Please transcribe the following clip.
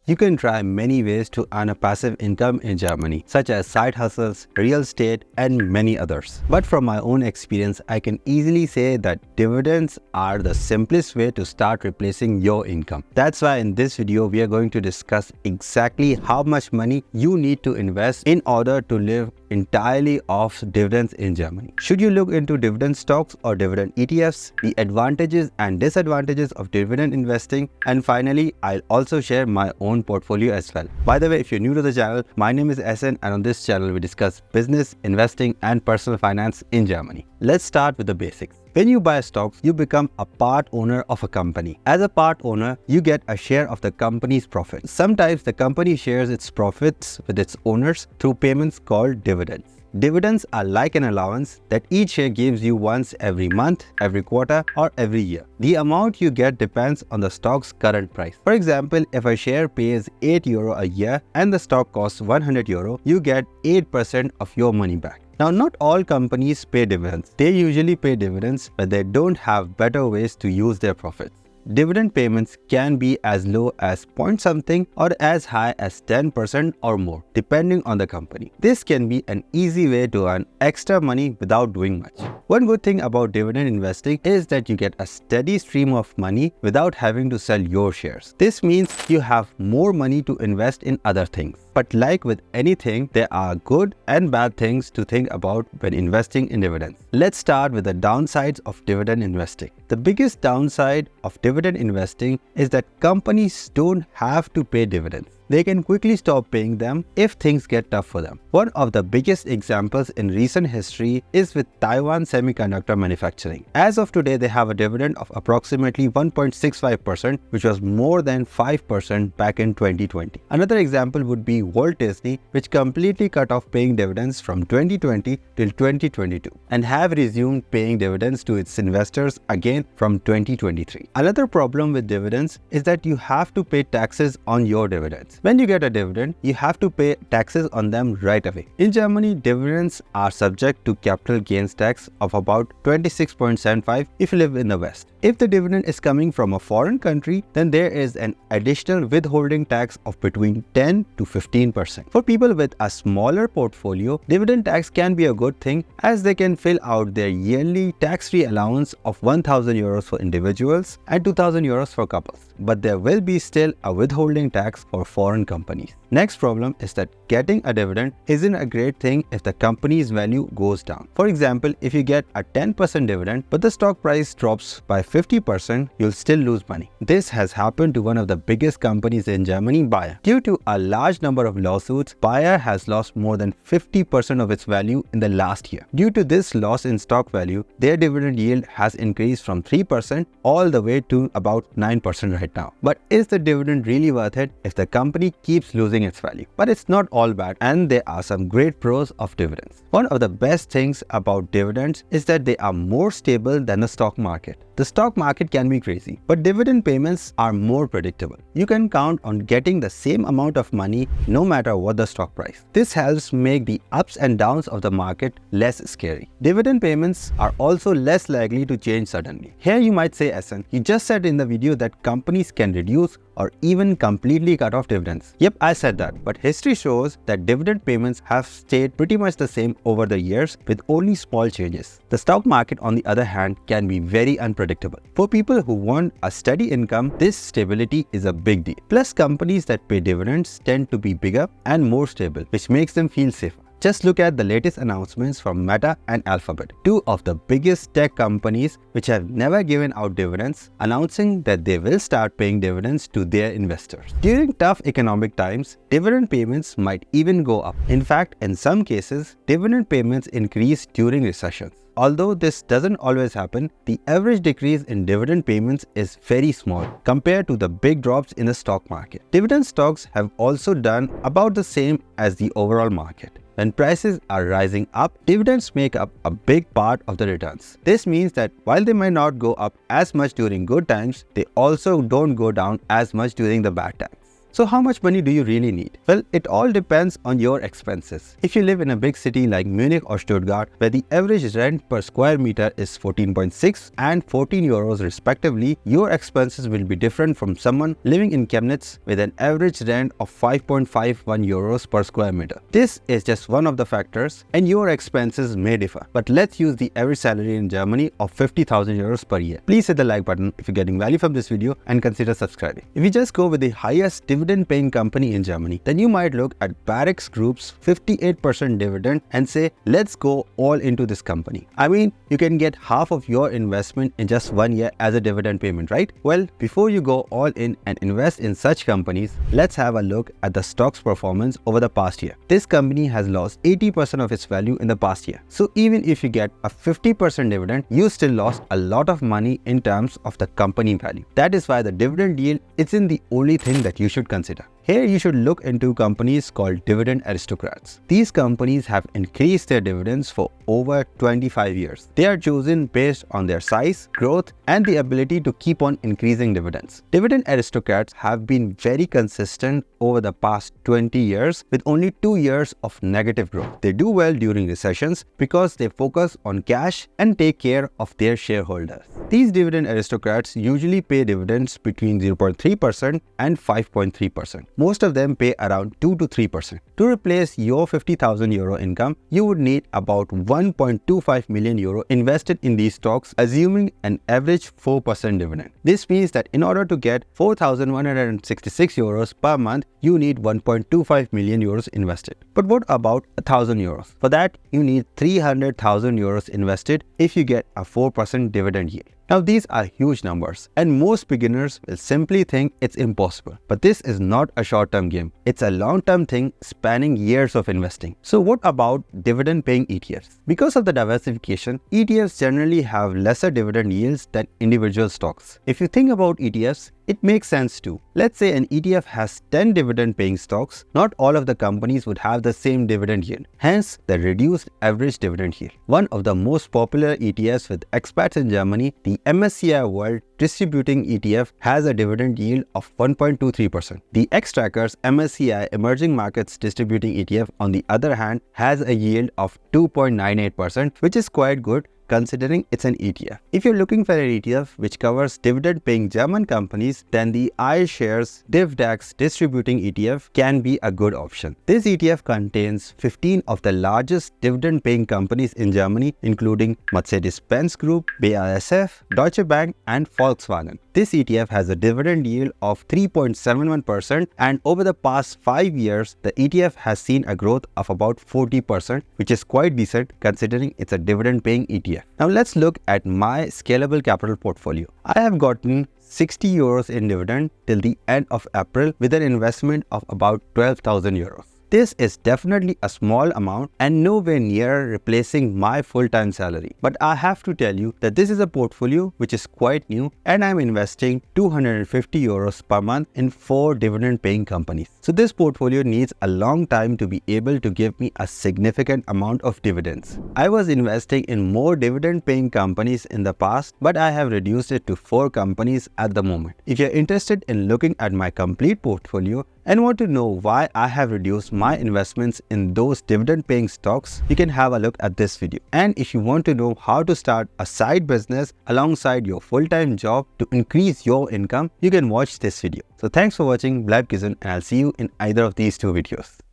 You can try many ways to earn a passive income in Germany, such as side hustles, real estate, and many others. But from my own experience, I can easily say that dividends are the simplest way to start replacing your income. That's why in this video, we are going to discuss exactly how much money you need to invest in order to live entirely off dividends in Germany. Should you look into dividend stocks or dividend ETFs, the advantages and disadvantages of dividend investing, and finally, I'll also share my own portfolio as well. By the way, if you're new to the channel, my name is Essen, and on this channel we discuss business, investing and personal finance in Germany. Let's start with the basics. When you buy stocks, you become a part owner of a company. As a part owner, you get a share of the company's profits. Sometimes the company shares its profits with its owners through payments called dividends. Dividends are like an allowance that each share gives you once every month, every quarter, or every year. The amount you get depends on the stock's current price. For example, if a share pays €8 a year and the stock costs €100, you get 8% of your money back. Now, not all companies pay dividends. They usually pay dividends when they don't have better ways to use their profits. Dividend payments can be as low as point something or as high as 10% or more, depending on the company. This can be an easy way to earn extra money without doing much. One good thing about dividend investing is that you get a steady stream of money without having to sell your shares. This means you have more money to invest in other things. But like with anything, there are good and bad things to think about when investing in dividends. Let's start with the downsides of dividend investing. The biggest downside of dividend investing is that companies don't have to pay dividends. They can quickly stop paying them if things get tough for them. One of the biggest examples in recent history is with Taiwan Semiconductor Manufacturing. As of today, they have a dividend of approximately 1.65%, which was more than 5% back in 2020. Another example would be Walt Disney, which completely cut off paying dividends from 2020 till 2022 and have resumed paying dividends to its investors again from 2023. Another problem with dividends is that you have to pay taxes on your dividends. When you get a dividend, you have to pay taxes on them right away. In Germany, dividends are subject to capital gains tax of about 26.75 if you live in the West. If the dividend is coming from a foreign country, then there is an additional withholding tax of between 10 to 15%. For people with a smaller portfolio, dividend tax can be a good thing as they can fill out their yearly tax-free allowance of €1,000 for individuals and €2,000 for couples. But there will be still a withholding tax for foreign companies. Next problem is that getting a dividend isn't a great thing if the company's value goes down. For example, if you get a 10% dividend but the stock price drops by 50%, you'll still lose money. This has happened to one of the biggest companies in Germany, Bayer. Due to a large number of lawsuits, Bayer has lost more than 50% of its value in the last year. Due to this loss in stock value, their dividend yield has increased from 3% all the way to about 9% right now. But is the dividend really worth it if the company keeps losing its value? But it's not all bad, and there are some great pros of dividends. One of the best things about dividends is that they are more stable than the stock market. The stock market can be crazy, but dividend payments are more predictable. You can count on getting the same amount of money no matter what the stock price. This helps make the ups and downs of the market less scary. Dividend payments are also less likely to change suddenly. Here you might say, Essen, you just said in the video that companies can reduce or even completely cut off dividends. Yep, I said that, but history shows that dividend payments have stayed pretty much the same over the years with only small changes. The stock market, on the other hand, can be very unpredictable. For people who want a steady income, this stability is a big deal. Plus, companies that pay dividends tend to be bigger and more stable, which makes them feel safer. Just look at the latest announcements from Meta and Alphabet, two of the biggest tech companies which have never given out dividends, announcing that they will start paying dividends to their investors. During tough economic times, dividend payments might even go up. In fact, in some cases, dividend payments increase during recessions. Although this doesn't always happen, the average decrease in dividend payments is very small compared to the big drops in the stock market. Dividend stocks have also done about the same as the overall market. When prices are rising up, dividends make up a big part of the returns. This means that while they might not go up as much during good times, they also don't go down as much during the bad times. So how much money do you really need? Well, it all depends on your expenses. If you live in a big city like Munich or Stuttgart, where the average rent per square meter is 14.6 and 14 euros respectively, your expenses will be different from someone living in Chemnitz with an average rent of 5.51 euros per square meter. This is just one of the factors, and your expenses may differ. But let's use the average salary in Germany of 50,000 euros per year. Please hit the like button if you're getting value from this video and consider subscribing. If you just go with the highest dividend paying company in Germany, then you might look at Barrix Group's 58% dividend and say, let's go all into this company. I mean, you can get half of your investment in just 1 year as a dividend payment, right? Well, before you go all in and invest in such companies, let's have a look at the stock's performance over the past year. This company has lost 80% of its value in the past year. So even if you get a 50% dividend, you still lost a lot of money in terms of the company value. That is why the dividend yield isn't the only thing that you should consider. Here you should look into companies called dividend aristocrats. These companies have increased their dividends for over 25 years. They are chosen based on their size, growth, and the ability to keep on increasing dividends. Dividend aristocrats have been very consistent over the past 20 years with only 2 years of negative growth. They do well during recessions because they focus on cash and take care of their shareholders. These dividend aristocrats usually pay dividends between 0.3% and 5.3%. Most of them pay around 2 to 3%. To replace your 50,000 euro income, you would need about 1.25 million euro invested in these stocks, assuming an average 4% dividend. This means that in order to get 4,166 euros per month, you need 1.25 million euros invested. But what about 1,000 euros? For that, you need 300,000 euros invested if you get a 4% dividend yield. Now these are huge numbers, and most beginners will simply think it's impossible. But this is not a short-term game. It's a long-term thing spanning years of investing. So what about dividend-paying ETFs? Because of the diversification, ETFs generally have lesser dividend yields than individual stocks. If you think about ETFs, it makes sense too. Let's say an ETF has 10 dividend-paying stocks. Not all of the companies would have the same dividend yield, hence the reduced average dividend yield. One of the most popular ETFs with expats in Germany, the MSCI World Distributing ETF, has a dividend yield of 1.23%. The Xtrackers MSCI Emerging Markets Distributing ETF, on the other hand, has a yield of 2.98%, which is quite good considering it's an ETF. If you're looking for an ETF which covers dividend-paying German companies, then the iShares DivDAX Distributing ETF can be a good option. This ETF contains 15 of the largest dividend-paying companies in Germany, including Mercedes-Benz Group, BASF, Deutsche Bank, and Volkswagen. This ETF has a dividend yield of 3.71%, and over the past 5 years, the ETF has seen a growth of about 40%, which is quite decent considering it's a dividend-paying ETF. Now let's look at my scalable capital portfolio. I have gotten 60 euros in dividend till the end of April with an investment of about 12,000 euros. This is definitely a small amount and nowhere near replacing my full-time salary. But I have to tell you that this is a portfolio which is quite new, and I'm investing 250 euros per month in 4 dividend-paying companies. So this portfolio needs a long time to be able to give me a significant amount of dividends. I was investing in more dividend-paying companies in the past, but I have reduced it to 4 companies at the moment. If you're interested in looking at my complete portfolio and want to know why I have reduced my investments in those dividend-paying stocks, you can have a look at this video. And if you want to know how to start a side business alongside your full-time job to increase your income, you can watch this video. So thanks for watching, bleib gesund, and I'll see you in either of these 2 videos.